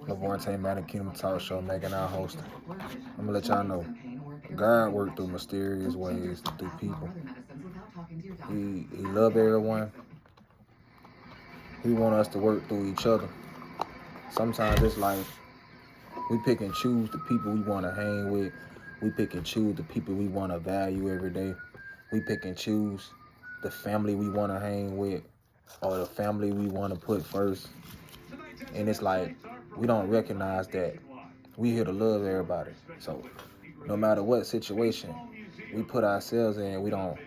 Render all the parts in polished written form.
Lavorte Man, Kingdom Talk Show, making our host. I'm gonna let y'all know. God worked through mysterious ways through people. He love everyone. He want us to work through each other. Sometimes it's like we pick and choose the people we want to hang with. We pick and choose the people we want to value every day. We pick and choose the family we want to hang with or the family we want to put first. And it's like we don't recognize that we here to love everybody. So no matter what situation we put ourselves in, we don't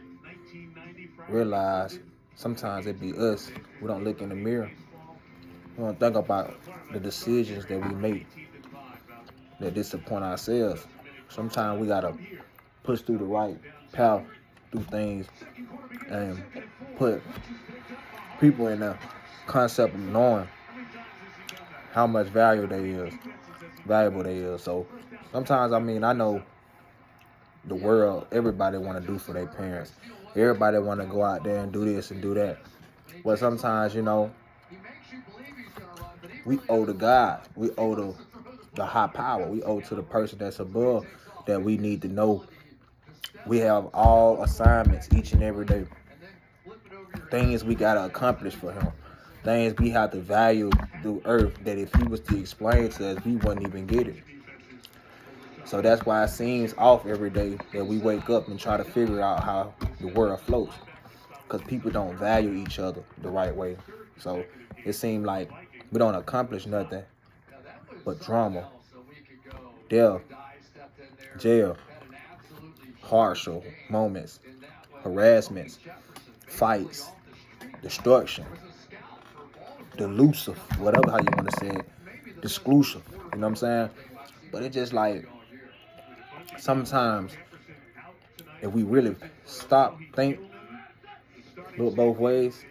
realize sometimes it be us. We don't look in the mirror. We don't think about the decisions that we make that disappoint ourselves. Sometimes we gotta push through the right path, through things, and put people in the concept of knowing how much valuable they is. So sometimes, I know the world, everybody want to do for their parents. Everybody want to go out there and do this and do that. But sometimes, we owe to God. We owe to the high power. We owe to the person that's above that we need to know. We have all assignments each and every day. Things we got to accomplish for him. Things we have to value through earth that if he was to explain to us, we wouldn't even get it. So that's why it seems off every day that we wake up and try to figure out how the world floats. Because people don't value each other the right way. So it seems like we don't accomplish nothing but drama, death, jail, harshal moments, harassments, fights, destruction, delusive, whatever how you want to say it, exclusive. You know what I'm saying? But it's just like sometimes if we really stop, think, look both ways,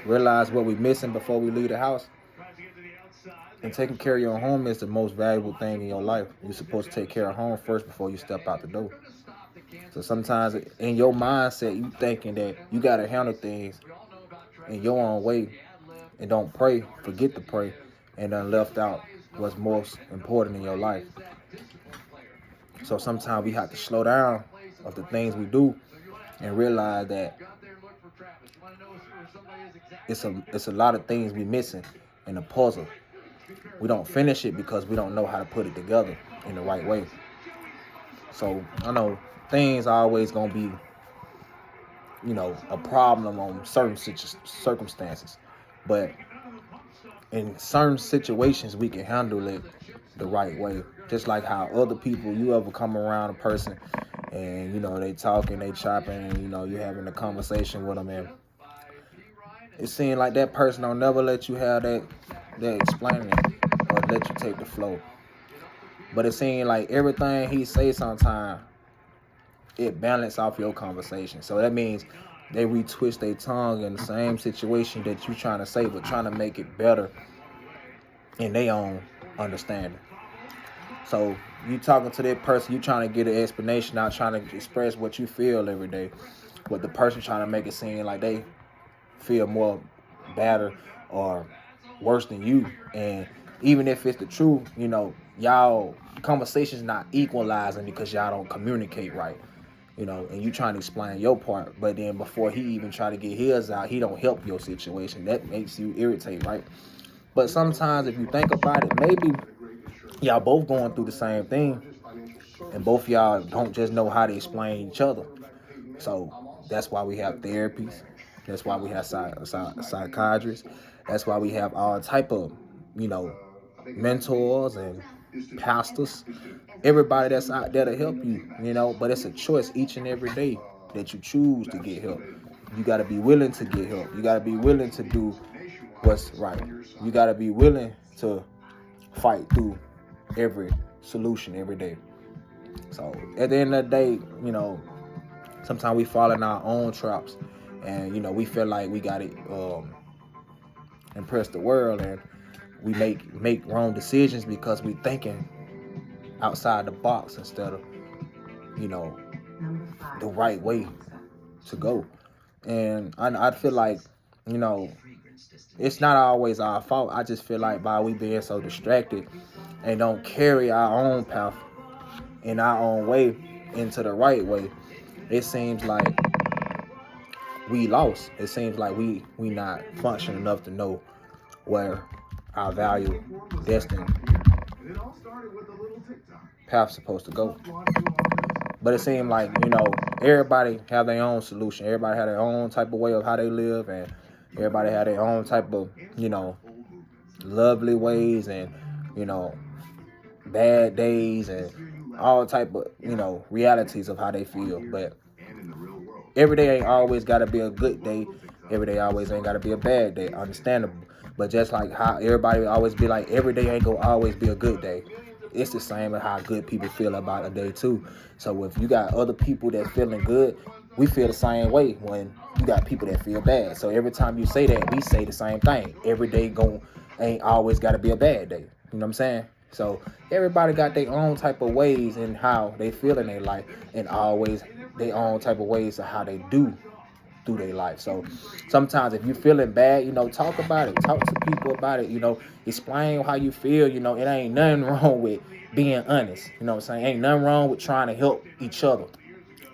realize what we're missing before we leave the house, and taking care of your home is the most valuable thing in your life. You're supposed to take care of home first before you step out the door. So sometimes in your mindset, you thinking that you got to handle things in your own way and don't pray, forget to pray, and then left out what's most important in your life. So sometimes we have to slow down of the things we do and realize that it's a lot of things we missing in the puzzle. We don't finish it because we don't know how to put it together in the right way. So I know things are always gonna be, a problem on certain circumstances, but in certain situations we can handle it the right way. Just like how other people, you ever come around a person and they talking, they chopping, and you having a conversation with them, and it seems like that person don't never let you have that explaining or let you take the flow. But it seems like everything he say sometimes it balance off your conversation. So that means they retwist their tongue in the same situation that you trying to say, but trying to make it better in their own understanding. So you talking to that person, you trying to get an explanation out, trying to express what you feel every day, but the person trying to make it seem like they feel more better or worse than you. And even if it's the truth, y'all conversations not equalizing because y'all don't communicate right. And you trying to explain your part, but then before he even try to get his out, he don't help your situation. That makes you irritate, right? But sometimes if you think about it, maybe y'all both going through the same thing, and both y'all don't just know how to explain each other. So that's why we have therapies. That's why we have psychiatrists. That's why we have all type of, mentors and pastors. Everybody that's out there to help you, but it's a choice each and every day that you choose to get help. You got to be willing to get help. You got to be willing to do what's right. You got to be willing to fight through every solution every day. So at the end of the day, sometimes we fall in our own traps, and we feel like we got to impress the world, and we make wrong decisions because we thinking outside the box instead of the right way to go. And I feel like It's not always our fault. I just feel like by we being so distracted and don't carry our own path in our own way into the right way, it seems like we lost. It seems like we not functioning enough to know where our value, destined path's supposed to go. But it seemed like, everybody have their own solution. Everybody have their own type of way of how they live, and everybody have their own type of, lovely ways, and, bad days, and all type of, realities of how they feel. But every day ain't always got to be a good day. Every day always ain't got to be a bad day. Understandable. But just like how everybody always be like, every day ain't gonna always be a good day. It's the same as how good people feel about a day too. So if you got other people that feeling good, we feel the same way when you got people that feel bad. So every time you say that, we say the same thing. Every day ain't always got to be a bad day. You know what I'm saying? So everybody got their own type of ways in how they feel in their life, and always their own type of ways of how they do through their life. So sometimes if you're feeling bad, talk about it. Talk to people about it. Explain how you feel. It ain't nothing wrong with being honest. You know what I'm saying? Ain't nothing wrong with trying to help each other.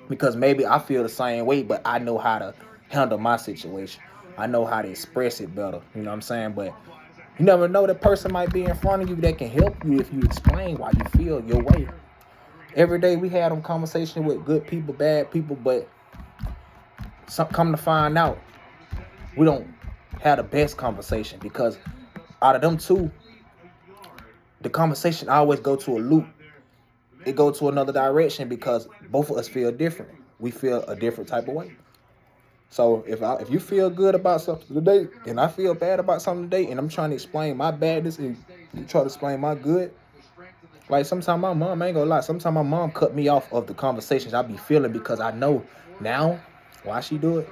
Because maybe I feel the same way, but I know how to handle my situation. I know how to express it better. You know what I'm saying? But you never know, that person might be in front of you that can help you if you explain why you feel your way. Every day we have them conversations with good people, bad people, but come to find out, we don't have the best conversation, because out of them two, the conversation always go to a loop. It go to another direction because both of us feel different. We feel a different type of way. So if you feel good about something today and I feel bad about something today, and I'm trying to explain my badness and you try to explain my good, like sometimes my mom, I ain't gonna lie, sometimes my mom cut me off of the conversations I be feeling, because I know now why she do it.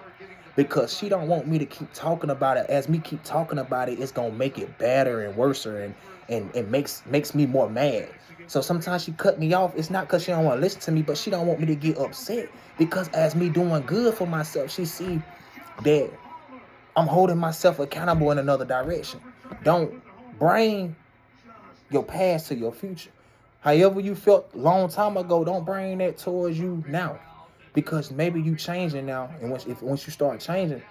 Because she don't want me to keep talking about it. As me keep talking about it, it's gonna make it badder and worser, and it makes me more mad. So sometimes she cut me off. It's not because she don't want to listen to me, but she don't want me to get upset. Because as me doing good for myself, she see that I'm holding myself accountable in another direction. Don't bring your past to your future. However you felt a long time ago, don't bring that towards you now. Because maybe you changing now, and once you start changing,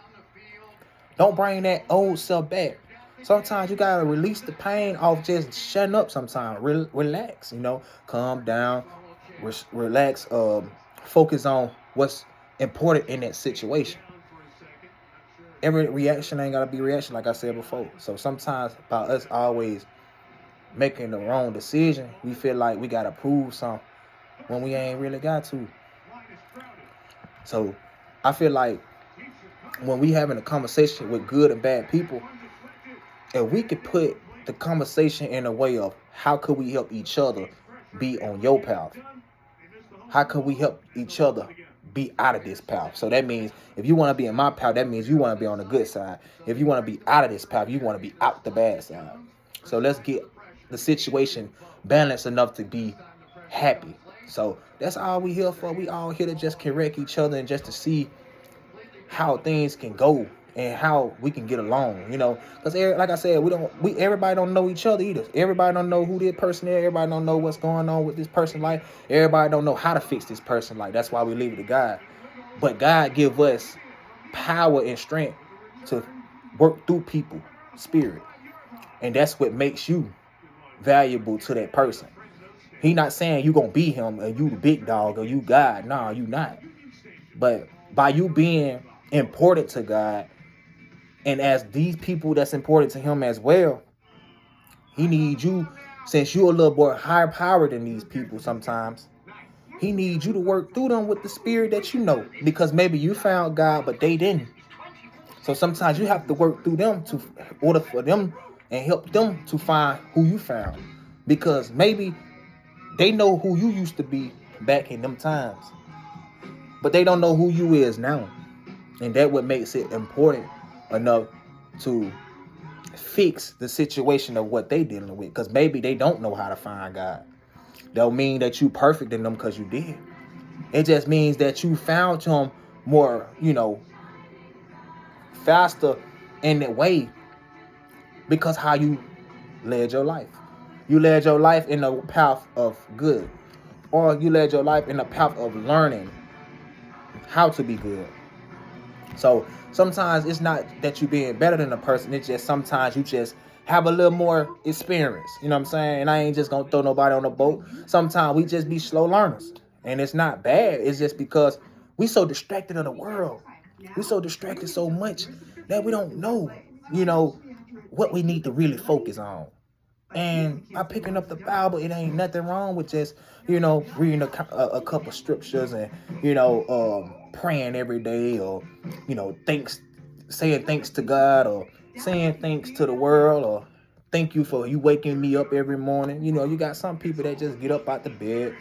don't bring that old self back. Sometimes you gotta release the pain off just shutting up. Sometimes relax, calm down, relax. Focus on what's important in that situation. Every reaction ain't gotta be reaction, like I said before. So sometimes by us always making the wrong decision, we feel like we gotta prove something when we ain't really got to. So I feel like when we having a conversation with good and bad people, if we could put the conversation in a way of how could we help each other be on your path? How can we help each other be out of this path? So that means if you want to be in my path, that means you want to be on the good side. If you want to be out of this path, you want to be out the bad side. So let's get the situation balanced enough to be happy. So that's all we here for. We all here to just correct each other and just to see how things can go and how we can get along, because like I said, everybody don't know each other either. Everybody don't know who this person is. Everybody don't know what's going on with this person's life. Everybody don't know how to fix this person's life. That's why we leave it to God. But God give us power and strength to work through people, spirit, and that's what makes you valuable to that person. He not saying you gonna be him and you the big dog or you God. Nah, you not. But by you being important to God, and as these people that's important to him as well, he needs you, since you're a little more higher power than these people sometimes, he needs you to work through them with the spirit that you know. Because maybe you found God, but they didn't. So sometimes you have to work through them to order for them and help them to find who you found. Because maybe they know who you used to be back in them times, but they don't know who you is now. And that what makes it important enough to fix the situation of what they dealing with. Because maybe they don't know how to find God. Don't mean that you perfect in them because you did. It just means that you found him more, faster in that way because how you led your life. You led your life in the path of good, or you led your life in the path of learning how to be good. So sometimes it's not that you being better than a person. It's just sometimes you just have a little more experience. You know what I'm saying? And I ain't just gonna throw nobody on the boat. Sometimes we just be slow learners. And it's not bad. It's just because we so distracted of the world. We so distracted so much that we don't know, you know, what we need to really focus on. And by picking up the Bible, it ain't nothing wrong with just, reading a couple scriptures and, praying every day, or, saying thanks to God, or saying thanks to the world, or thank you for you waking me up every morning. You got some people that just get up out the bed,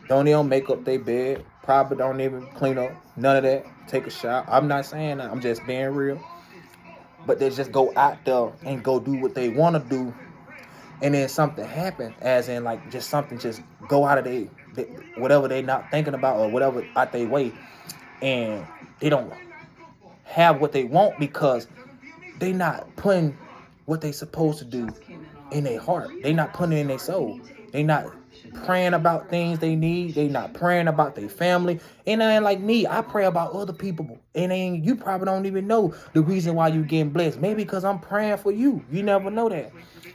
don't even make up their bed, probably don't even clean up, none of that, take a shower. I'm not saying that, I'm just being real. But they just go out there and go do what they want to do, and then something happen, as in like just something just go out of whatever they not thinking about, or whatever out their way, and they don't have what they want because they not putting what they supposed to do in their heart. They not putting it in their soul. They not praying about things they need. They not praying about their family. And I ain't like me. I pray about other people. And you probably don't even know the reason why you getting blessed. Maybe because I'm praying for you. You never know that.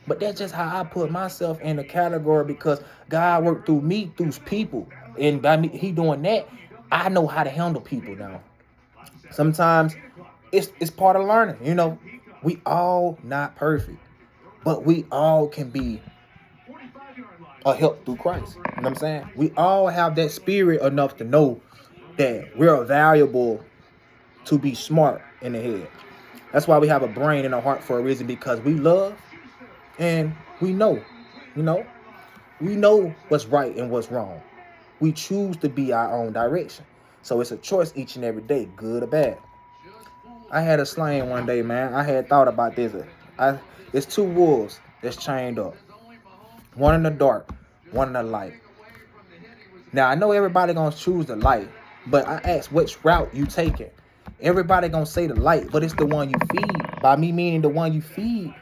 But that's just how I put myself in the category, because God worked through me, through people. And by me, he doing that, I know how to handle people now. Sometimes it's part of learning. We all not perfect, but we all can be a help through Christ. You know what I'm saying? We all have that spirit enough to know that we're valuable to be smart in the head. That's why we have a brain and a heart for a reason, because we love and we know. We know what's right and what's wrong. We choose to be our own direction. So it's a choice each and every day, good or bad. I had a slang one day, man. I had thought about this. It's two wolves that's chained up. One in the dark, one in the light. Now, I know everybody gonna choose the light, but I asked which route you taking. Everybody gonna say the light, but it's the one you feed. By me meaning the one you feed.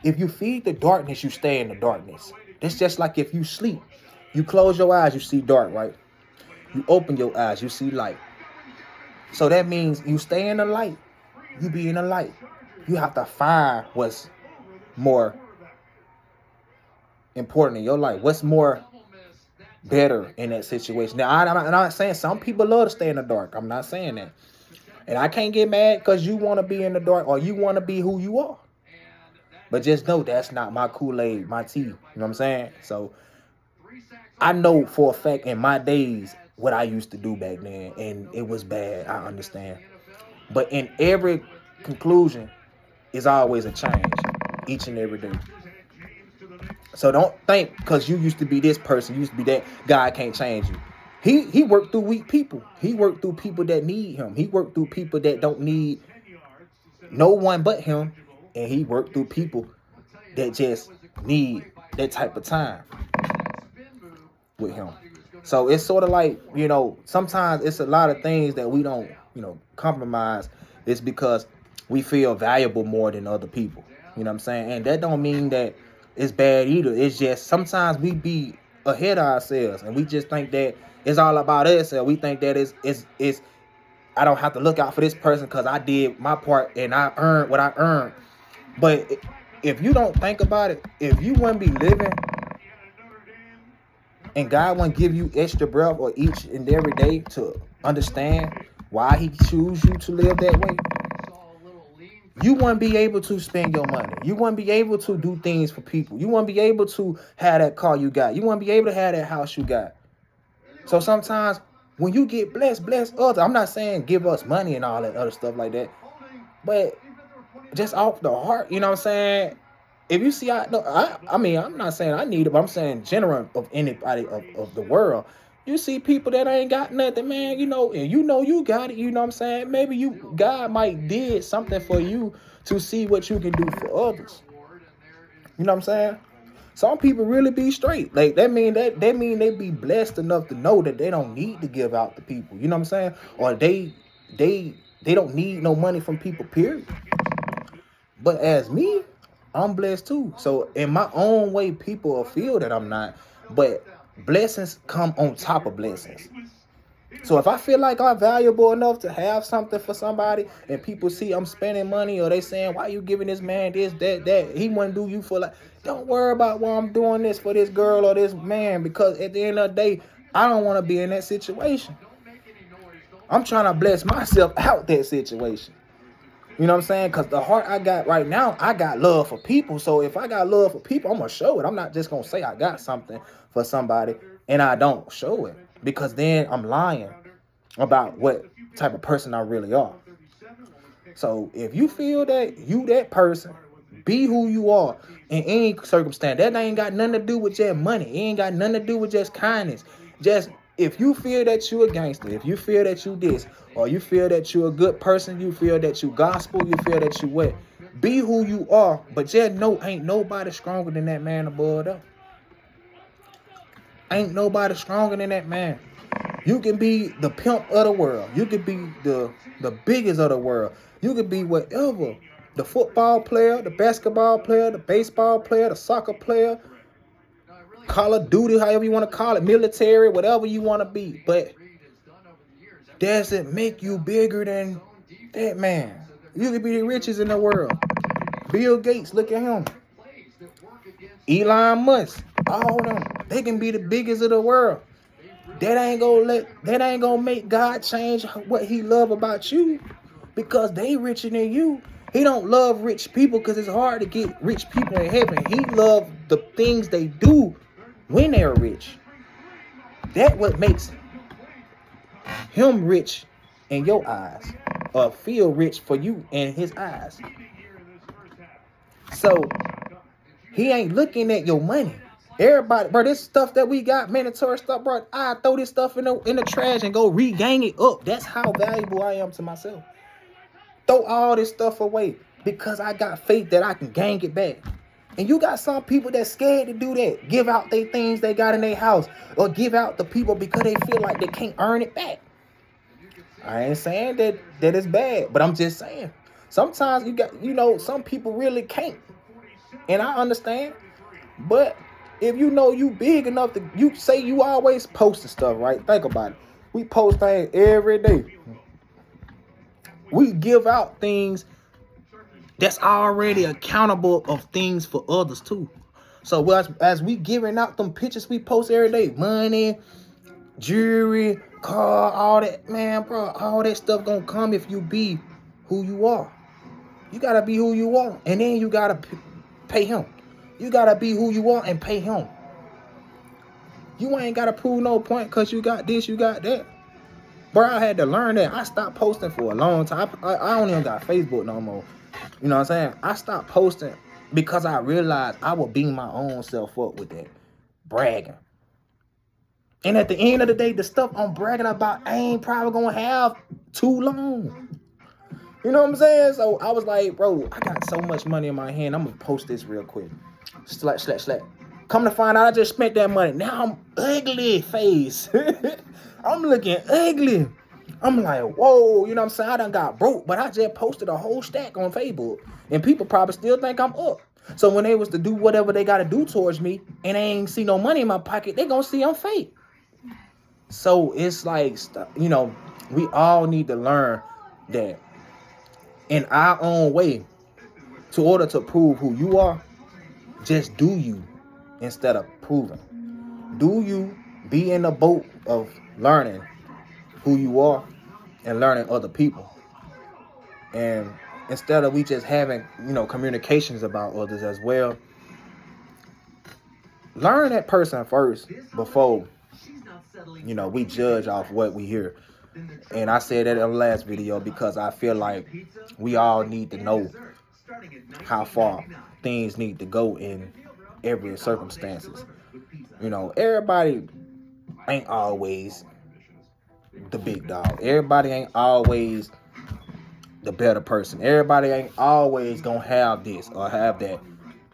If you feed the darkness, you stay in the darkness. It's just like if you sleep. You close your eyes, you see dark, right? You open your eyes, you see light. So that means you stay in the light. You be in the light. You have to find what's more important in your life. What's more better in that situation. Now, I'm not saying some people love to stay in the dark. I'm not saying that. And I can't get mad because you want to be in the dark or you want to be who you are. But just know that's not my Kool-Aid, my tea. You know what I'm saying? So I know for a fact in my days what I used to do back then, and it was bad. I understand. But in every conclusion is always a change each and every day. So don't think because you used to be this person, you used to be that, God can't change you. He worked through weak people. He worked through people that need him. He worked through people that don't need no one but him. And he worked through people that just need that type of time with him. So it's sort of like, sometimes it's a lot of things that we don't, compromise. It's because we feel valuable more than other people. You know what I'm saying? And that don't mean that it's bad either. It's just sometimes we be ahead of ourselves and we just think that it's all about us. And we think that it's I don't have to look out for this person because I did my part and I earned what I earned. But if you don't think about it, if you wouldn't be living and God wouldn't give you extra breath or each and every day to understand why he choose you to live that way, you wouldn't be able to spend your money. You wouldn't be able to do things for people. You wouldn't be able to have that car you got. You wouldn't be able to have that house you got. So sometimes when you get blessed, bless others. I'm not saying give us money and all that other stuff like that. But just off the heart, you know what I'm saying? If you see, I mean, I'm not saying I need it, but I'm saying general of anybody of the world. You see people that ain't got nothing, man, and you got it, you know what I'm saying? Maybe God might did something for you to see what you can do for others. You know what I'm saying? Some people really be straight. Like that mean they be blessed enough to know that they don't need to give out to people. You know what I'm saying? Or they don't need no money from people, period. But as me, I'm blessed too. So in my own way, people will feel that I'm not. But blessings come on top of blessings. So if I feel like I'm valuable enough to have something for somebody, and people see I'm spending money, or they saying, why you giving this man this, that, he wouldn't do you for like, don't worry about why I'm doing this for this girl or this man, because at the end of the day, I don't want to be in that situation. I'm trying to bless myself out that situation. You know what I'm saying? Because the heart I got right now, I got love for people. So if I got love for people, I'm going to show it. I'm not just going to say I got something for somebody and I don't show it. Because then I'm lying about what type of person I really are. So if you feel that you that person, be who you are in any circumstance. That ain't got nothing to do with just money. It ain't got nothing to do with just kindness. Just if you feel that you a gangster, if you feel that you this, or you feel that you a good person, you feel that you gospel, you feel that you what, be who you are. But just know ain't nobody stronger than that man above us. Ain't nobody stronger than that man. You can be the pimp of the world. You can be the biggest of the world. You can be whatever. The football player, the basketball player, the baseball player, the soccer player, Call of Duty, however you want to call it, military, whatever you want to be. But does it make you bigger than that man? You can be the richest in the world. Bill Gates, look at him. Elon Musk, all of them. They can be the biggest of the world. That ain't gonna make God change what he love about you, because they richer than you. He don't love rich people because it's hard to get rich people in heaven. He love the things they do when they're rich. That what makes him rich in your eyes, or feel rich for you in his eyes. So he ain't looking at your money. Everybody, bro, this stuff that we got, mandatory stuff, bro, I throw this stuff in the trash and go regain it up. That's how valuable I am to myself. Throw all this stuff away because I got faith that I can gang it back. And you got some people that's scared to do that. Give out their things they got in their house, or give out the people because they feel like they can't earn it back. I ain't saying that it's bad, but I'm just saying sometimes some people really can't. And I understand. But if you know you big enough to, you say you always posting stuff, right? Think about it. We post things every day. We give out things that's already accountable of things for others too. So as we giving out them pictures we post every day, money, jewelry, car, all that, man, bro, all that stuff gonna come if you be who you are. You gotta be who you are, and then you gotta pay him. You gotta be who you are and pay him. You ain't gotta prove no point because you got this, you got that. Bro, I had to learn that. I stopped posting for a long time. I don't even got Facebook no more. You know what I'm saying? I stopped posting because I realized I would beat my own self up with that bragging. And at the end of the day, the stuff I'm bragging about, I ain't probably gonna have too long. You know what I'm saying? So I was like, bro, I got so much money in my hand. I'm gonna post this real quick. Slack. Come to find out, I just spent that money. Now I'm ugly face. I'm looking ugly. I'm like, whoa, you know what I'm saying? I done got broke, but I just posted a whole stack on Facebook. And people probably still think I'm up. So when they was to do whatever they got to do towards me, and they ain't see no money in my pocket, they gonna see I'm fake. So it's like, we all need to learn that in our own way, to order to prove who you are, just do you instead of proving. Do you, be in the boat of learning who you are and learning other people. And instead of we just having, communications about others as well, learn that person first before, we judge off what we hear. And I said that in the last video because I feel like we all need to know how far things need to go in every circumstances. Everybody ain't always the big dog. Everybody ain't always the better person. Everybody ain't always gonna have this or have that.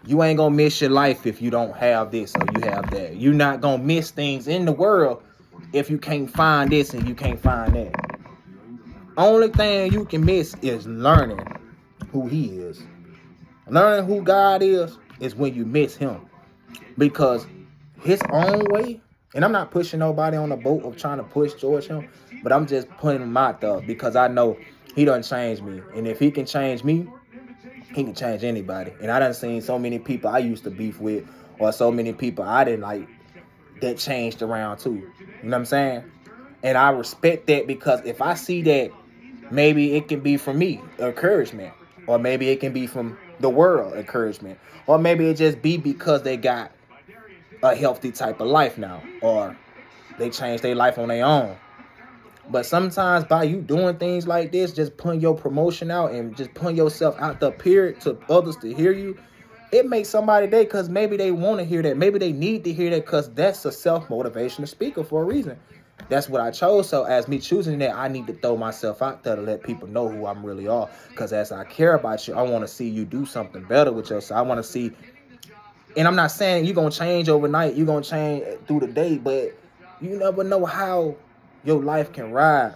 You ain't gonna miss your life if you don't have this or you have that. You're not gonna miss things in the world if you can't find this and you can't find that. Only thing you can miss is learning who he is. Learning who God is when you miss him. Because his own way, and I'm not pushing nobody on the boat of trying to push towards him, but I'm just putting him out there because I know he done changed me. And if he can change me, he can change anybody. And I done seen so many people I used to beef with, or so many people I didn't like, that changed around too. You know what I'm saying? And I respect that, because if I see that, maybe it can be from me, encouragement. Or maybe it can be from the world, encouragement. Or maybe it just be because they got a healthy type of life now. Or they changed their life on their own. But sometimes by you doing things like this, just putting your promotion out and just putting yourself out the period to others to hear you, it makes somebody day, because maybe they want to hear that. Maybe they need to hear that, because that's a self-motivational speaker for a reason. That's what I chose. So as me choosing that, I need to throw myself out there to let people know who I'm really are. Because as I care about you, I want to see you do something better with yourself. I want to see, and I'm not saying you're going to change overnight. You're going to change through the day, but you never know how your life can ride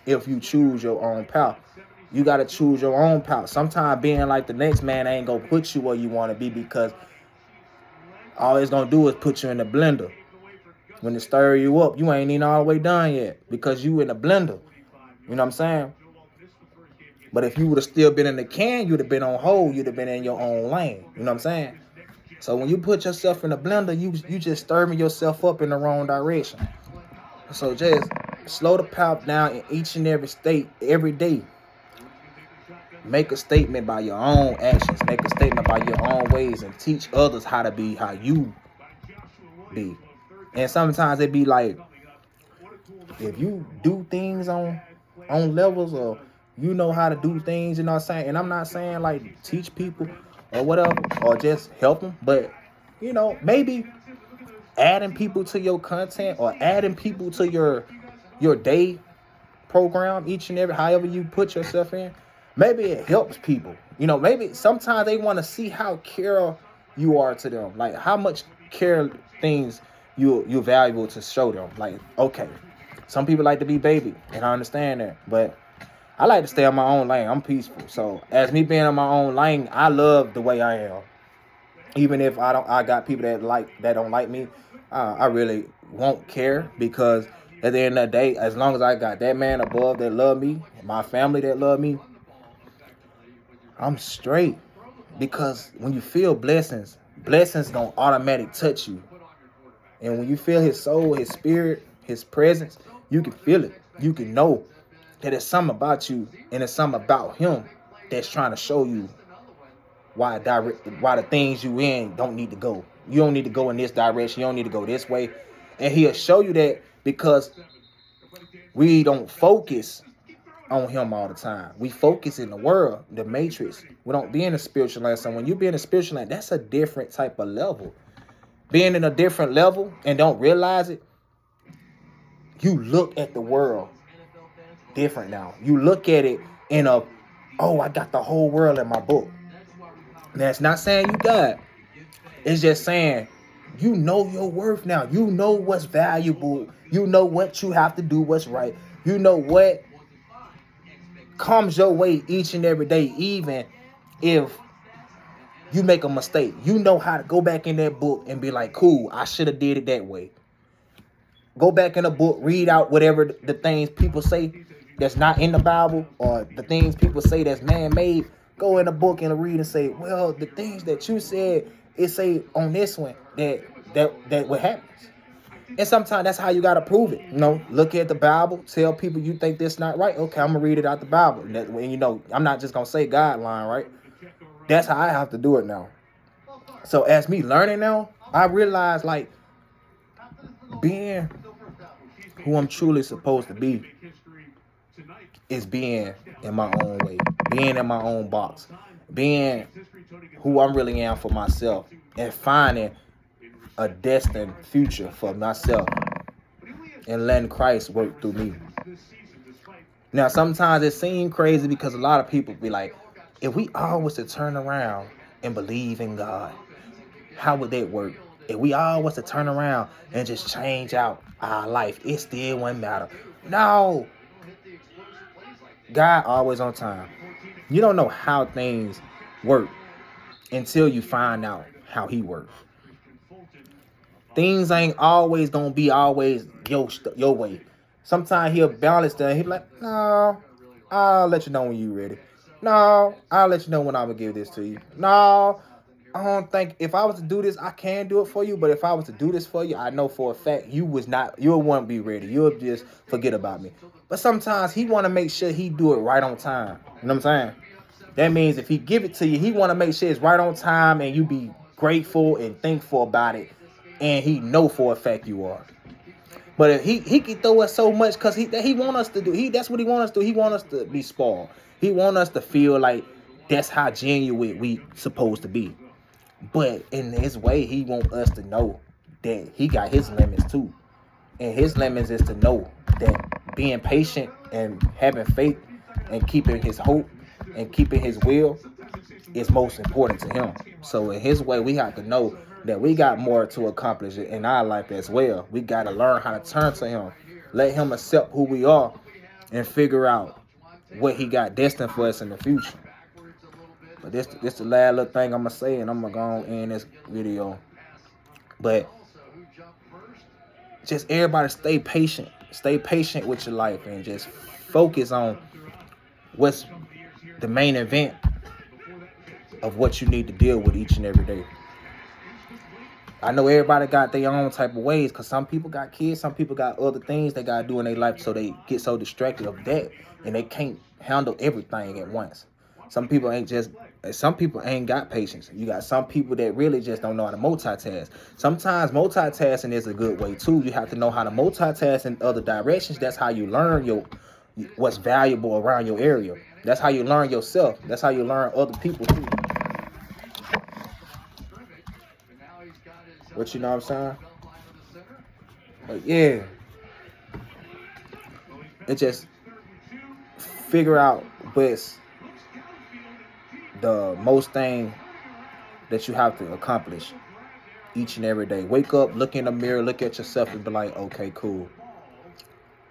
if you choose your own path. You got to choose your own path. Sometimes being like the next man ain't going to put you where you want to be, because all it's going to do is put you in the blender. When it stir you up, you ain't even all the way done yet, because you in the blender. You know what I'm saying? But if you would have still been in the can, you'd have been on hold. You'd have been in your own lane. You know what I'm saying? So when you put yourself in the blender, you just stirring yourself up in the wrong direction. So just slow the pop down in each and every state, every day. Make a statement by your own actions. Make a statement by your own ways, and teach others how to be how you be. And sometimes it be like, if you do things on levels, or you know how to do things, you know what I'm saying? And I'm not saying like teach people or whatever, or just help them, but maybe adding people to your content, or adding people to your day program, each and every, however you put yourself in, maybe it helps people. Maybe sometimes they want to see how care you are to them, like how much care things you're valuable to show them. Like, okay, some people like to be baby, and I understand that, but I like to stay in my own lane. I'm peaceful. So as me being in my own lane, I love the way I am. Even if I got people that don't like me, I really won't care, because at the end of the day, as long as I got that man above that love me, my family that love me, I'm straight. Because when you feel blessings gonna automatically touch you. And when you feel his soul, his spirit, his presence, you can feel it. You can know that it's something about you, and it's something about him that's trying to show you why the things you in don't need to go. You don't need to go in this direction. You don't need to go this way. And he'll show you that, because we don't focus on him all the time. We focus in the world, the matrix. We don't be in the spiritual land. So when you be in the spiritual land, that's a different type of level. Being in a different level and don't realize it, you look at the world different now. You look at it in a, oh, I got the whole world in my book. Now, it's not saying you got. It's just saying you know your worth now. You know what's valuable. You know what you have to do, what's right. You know what comes your way each and every day, even if you make a mistake. You know how to go back in that book and be like, cool, I should have did it that way. Go back in the book, read out whatever the things people say that's not in the Bible, or the things people say that's man-made. Go in the book and read and say, well, the things that you said, it say on this one that what happens. And sometimes that's how you got to prove it. Look at the Bible, tell people you think this not right. Okay, I'm going to read it out the Bible. And I'm not just going to say guideline, right? That's how I have to do it now. So as me learning now, I realize like being who I'm truly supposed to be is being in my own way, being in my own box, being who I really am for myself, and finding a destined future for myself, and letting Christ work through me. Now, sometimes it seems crazy, because a lot of people be like, if we all was to turn around and believe in God, how would that work? If we all was to turn around and just change out our life, it still wouldn't matter. No. God always on time. You don't know how things work until you find out how he works. Things ain't always gonna be always your way. Sometimes he'll balance that. He'll be like, no, I'll let you know when you ready. No, I'll let you know when I'm gonna give this to you. No, I don't think if I was to do this, I can do it for you. But if I was to do this for you, I know for a fact you won't be ready. You'll just forget about me. But sometimes he want to make sure he do it right on time. You know what I'm saying? That means if he give it to you, he want to make sure it's right on time and you be grateful and thankful about it. And he know for a fact you are. But if he can throw us so much because he want us to do. That's what he want us to do. He want us to be spoiled. He want us to feel like that's how genuine we supposed to be. But in his way, he want us to know that he got his limits too. And his limits is to know that being patient and having faith and keeping his hope and keeping his will is most important to him. So in his way, we have to know that we got more to accomplish in our life as well. We got to learn how to turn to him, let him accept who we are, and figure out what he got destined for us in the future. But this the last little thing I'm gonna say, and I'm gonna go on in this video. But just everybody stay patient with your life, and just focus on what's the main event of what you need to deal with each and every day. I know everybody got their own type of ways, because some people got kids, some people got other things they got to do in their life, so they get so distracted of that, and they can't handle everything at once. Some people ain't got patience. You got some people that really just don't know how to multitask. Sometimes multitasking is a good way too. You have to know how to multitask in other directions. That's how you learn what's valuable around your area. That's how you learn yourself. That's how you learn other people too. But you know what I'm saying? But yeah, it just figure out what's the most thing that you have to accomplish each and every day. Wake up, look in the mirror, look at yourself and be like, okay, cool.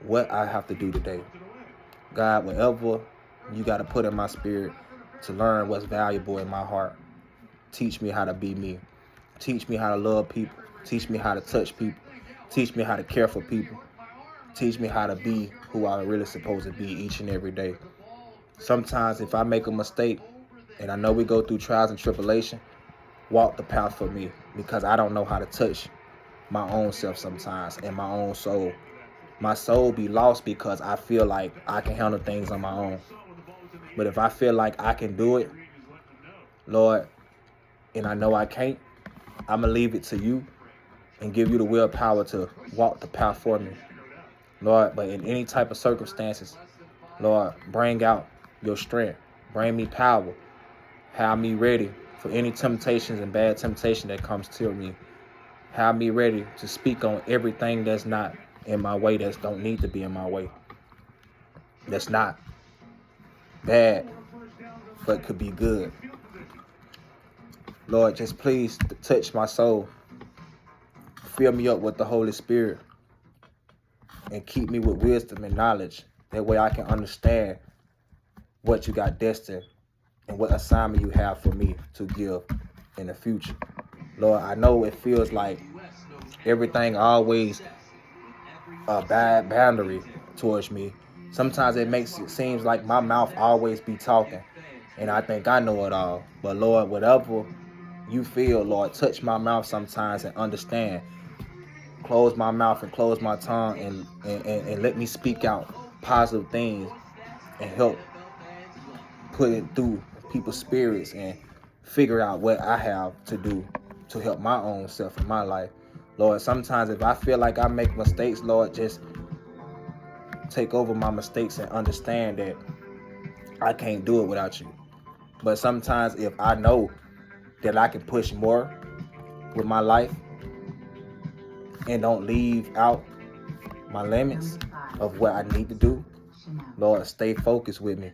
What I have to do today? God, whatever you got to put in my spirit to learn what's valuable in my heart. Teach me how to be me. Teach me how to love people. Teach me how to touch people. Teach me how to care for people. Teach me how to be who I'm really supposed to be each and every day. Sometimes if I make a mistake, and I know we go through trials and tribulation, walk the path for me, because I don't know how to touch my own self sometimes and my own soul. My soul be lost because I feel like I can handle things on my own. But if I feel like I can do it, Lord, and I know I can't, I'm going to leave it to you and give you the willpower to walk the path for me. Lord, but in any type of circumstances, Lord, bring out your strength. Bring me power. Have me ready for any temptations and bad temptation that comes to me. Have me ready to speak on everything that's not in my way, that don't need to be in my way. That's not bad, but could be good. Lord, just please touch my soul. Fill me up with the Holy Spirit. And keep me with wisdom and knowledge. That way I can understand what you got destined and what assignment you have for me to give in the future. Lord, I know it feels like everything always a bad boundary towards me. Sometimes it seems like my mouth always be talking, and I think I know it all. But Lord, whatever you feel, Lord, touch my mouth sometimes and understand. Close my mouth and close my tongue and let me speak out positive things and help put it through people's spirits and figure out what I have to do to help my own self in my life. Lord, sometimes if I feel like I make mistakes, Lord, just take over my mistakes and understand that I can't do it without you. But sometimes if I know that I can push more with my life and don't leave out my limits of what I need to do, Lord, stay focused with me.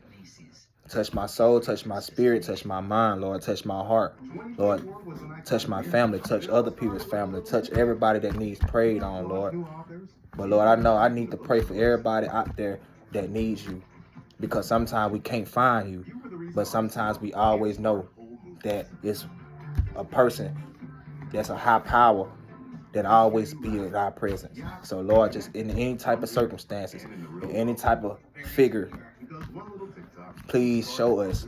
Touch my soul, touch my spirit, touch my mind, Lord, touch my heart. Lord, touch my family, touch other people's family, touch everybody that needs prayed on, Lord. But Lord, I know I need to pray for everybody out there that needs you, because sometimes we can't find you, but sometimes we always know that it's a person that's a high power that always be in our presence. So Lord, just in any type of circumstances, in any type of figure, please show us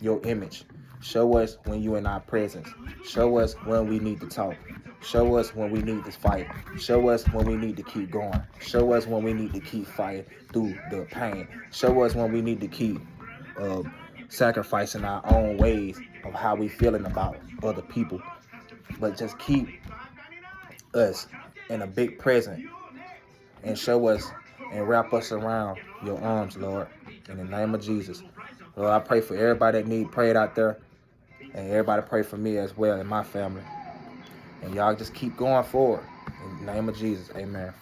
your image. Show us when you in our presence. Show us when we need to talk. Show us when we need to fight. Show us when we need to keep going. Show us when we need to keep fighting through the pain. Show us when we need to keep uh, sacrificing our own ways of how we feeling about other people. But just keep us in a big present and show us and wrap us around your arms, Lord. In the name of Jesus. Lord, I pray for everybody that need prayed out there. And everybody pray for me as well and my family. And y'all just keep going forward. In the name of Jesus, amen.